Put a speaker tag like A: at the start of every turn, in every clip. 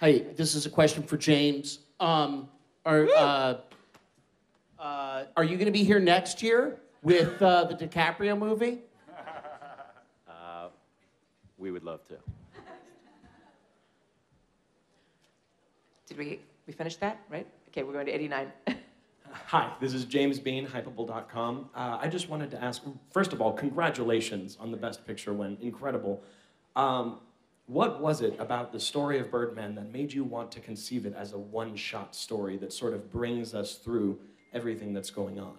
A: Hey, this is a question for James. Are you going to be here next year with the DiCaprio movie?
B: We would love to.
C: Did we finish that, right? Okay, we're going to 89.
D: Hi, this is James Bean, Hypable.com. I just wanted to ask, first of all, congratulations on the Best Picture win. Incredible. What was it about the story of Birdman that made you want to conceive it as a one-shot story that sort of brings us through everything that's going on?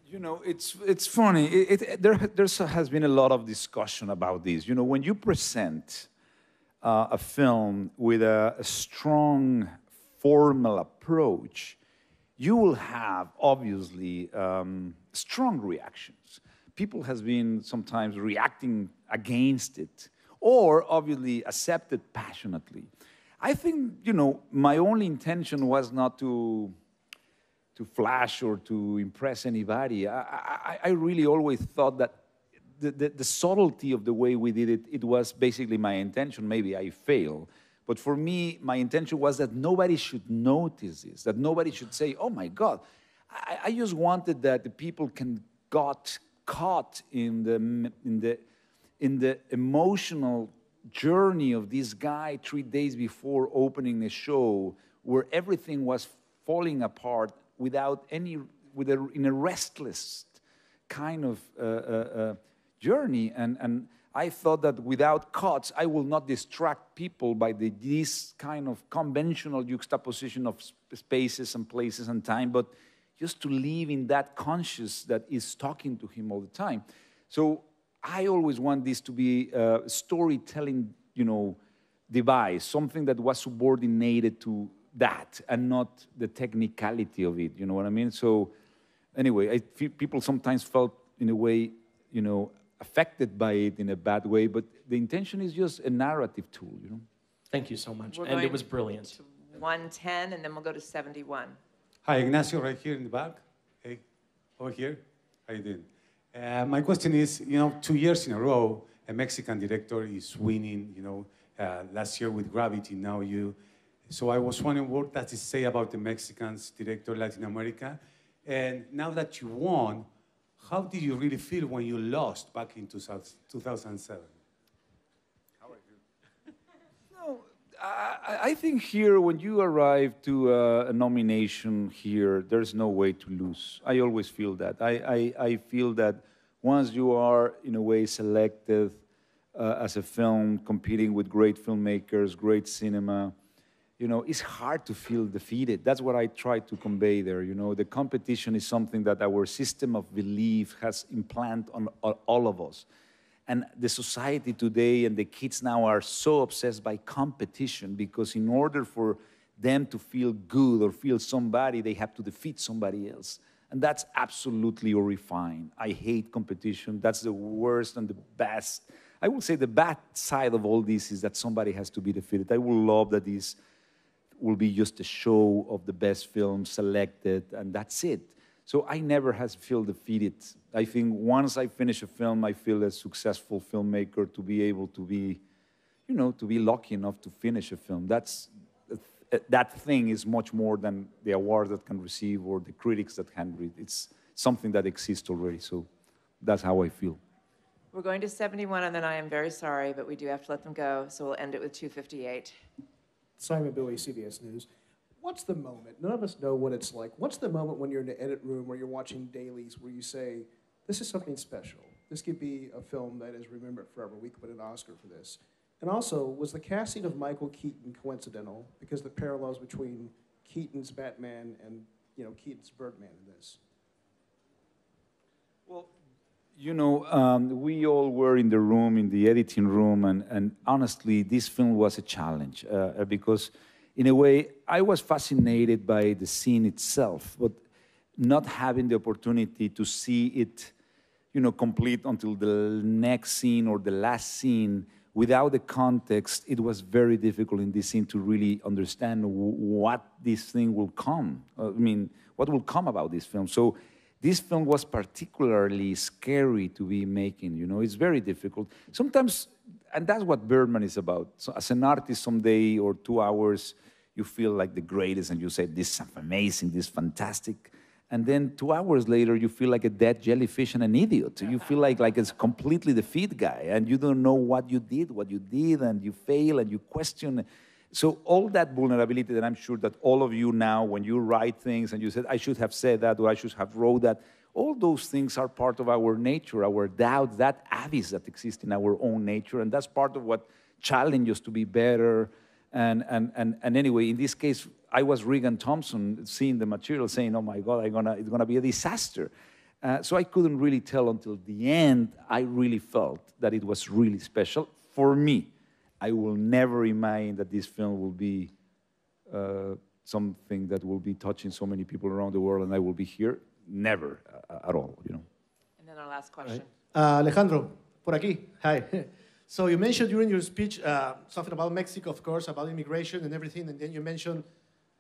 E: You know, it's funny. There has been a lot of discussion about this. You know, when you present a film with a strong formal approach, you will have, obviously, strong reactions. People have been sometimes reacting against it, or obviously accepted passionately. I think, you know, my only intention was not to flash or to impress anybody. I really always thought that the subtlety of the way we did it, it was basically my intention. Maybe I failed. But for me, my intention was that nobody should notice this, that nobody should say, oh my God. I just wanted that the people got caught in the emotional journey of this guy 3 days before opening the show, where everything was falling apart without in a restless kind of journey. And I thought that without cuts, I will not distract people by this kind of conventional juxtaposition of spaces and places and time, but just to live in that conscious that is talking to him all the time. So I always want this to be a storytelling, you know, device, something that was subordinated to that and not the technicality of it, you know what I mean? So anyway, I feel people sometimes felt in a way, you know, affected by it in a bad way, but the intention is just a narrative tool, you know?
D: Thank you so much,
C: We're
D: and it
C: going
D: was brilliant.
C: to 110, and then we'll go to 71.
F: Hi, Ignacio, right here in the back. Hey, over here. How you doing? My question is, you know, 2 years in a row, a Mexican director is winning, you know, last year with Gravity, now you. So I was wondering, what does it say about the Mexicans director Latin America? And now that you won, how did you really feel when you lost back in 2007? How are you?
E: No, I think here, when you arrive to a nomination here, there's no way to lose. I always feel that. I feel that once you are, in a way, selected as a film, competing with great filmmakers, great cinema, you know, it's hard to feel defeated. That's what I try to convey there. You know, the competition is something that our system of belief has implanted on all of us. And the society today and the kids now are so obsessed by competition, because in order for them to feel good or feel somebody, they have to defeat somebody else. And that's absolutely horrifying. I hate competition. That's the worst and the best. I will say the bad side of all this is that somebody has to be defeated. I would love that this will be just a show of the best films selected, and that's it. So I never feel defeated. I think once I finish a film, I feel a successful filmmaker to be able to be, you know, to be lucky enough to finish a film. That thing is much more than the award that can receive or the critics that can read. It's something that exists already, so that's how I feel.
C: We're going to 71, and then I am very sorry, but we do have to let them go, so we'll end it with 258.
G: Simon Bowie, CBS News. What's the moment? None of us know what it's like. What's the moment when you're in the edit room or you're watching dailies where you say, this is something special? This could be a film that is remembered forever. We could put an Oscar for this. And also, was the casting of Michael Keaton coincidental? Because the parallels between Keaton's Batman and, you know, Keaton's Birdman in this.
E: Well, you know, we all were in the room, in the editing room, and honestly, this film was a challenge because, in a way, I was fascinated by the scene itself, but not having the opportunity to see it, you know, complete until the next scene or the last scene. Without the context, it was very difficult in this scene to really understand what this thing will come. I mean, what will come about this film. So this film was particularly scary to be making, you know. It's very difficult. Sometimes and that's what Birdman is about. So as an artist, someday or 2 hours, you feel like the greatest, and you say, this is amazing, this is fantastic. And then 2 hours later, you feel like a dead jellyfish and an idiot. You feel like it's completely the feed guy, and you don't know what you did, and you fail, and you question. So all that vulnerability that I'm sure that all of you now, when you write things and you said, I should have said that, or I should have wrote that, all those things are part of our nature, our doubts, that abyss that exists in our own nature, and that's part of what challenges us to be better. And anyway, in this case, I was Regan Thompson seeing the material, saying, oh my God, it's gonna be a disaster. So I couldn't really tell until the end. I really felt that it was really special. For me, I will never imagine that this film will be something that will be touching so many people around the world, and I will be here. Never at all, you know.
C: And then our last question.
G: Alejandro, por aquí. Hi. So you mentioned during your speech something about Mexico, of course, about immigration and everything, and then you mentioned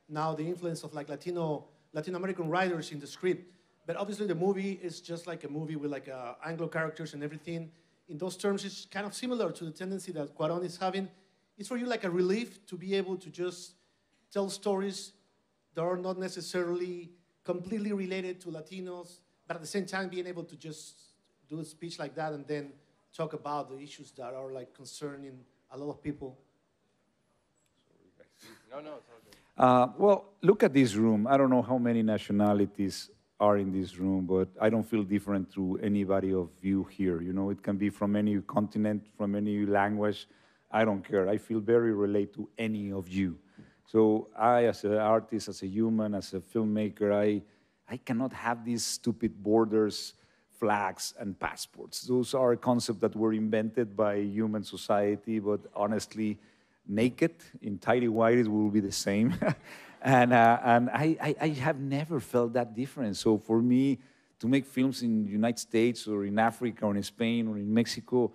G: now the influence of like Latin American writers in the script. But obviously the movie is just like a movie with like Anglo characters and everything. In those terms, it's kind of similar to the tendency that Cuarón is having. It's for you like a relief to be able to just tell stories that are not necessarily completely related to Latinos, but at the same time being able to just do a speech like that and then talk about the issues that are like concerning a lot of people.
B: No, it's all good.
E: Well, look at this room. I don't know how many nationalities are in this room, but I don't feel different to anybody of you here. You know, it can be from any continent, from any language. I don't care. I feel very related to any of you. So I, as an artist, as a human, as a filmmaker, I cannot have these stupid borders, flags, and passports. Those are concepts that were invented by human society, but honestly, naked in tidy whities will be the same. and I have never felt that difference. So for me, to make films in the United States or in Africa or in Spain or in Mexico,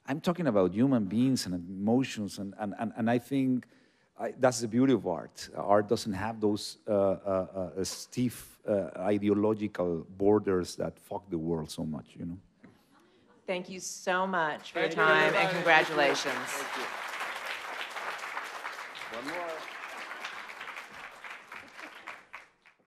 E: I'm talking about human beings and emotions, and I think that's the beauty of art. Art doesn't have those stiff ideological borders that fuck the world so much, you know.
C: Thank you so much for your
B: Thank you,
C: time, and
B: everybody.
C: congratulations.
B: Thank you. One more.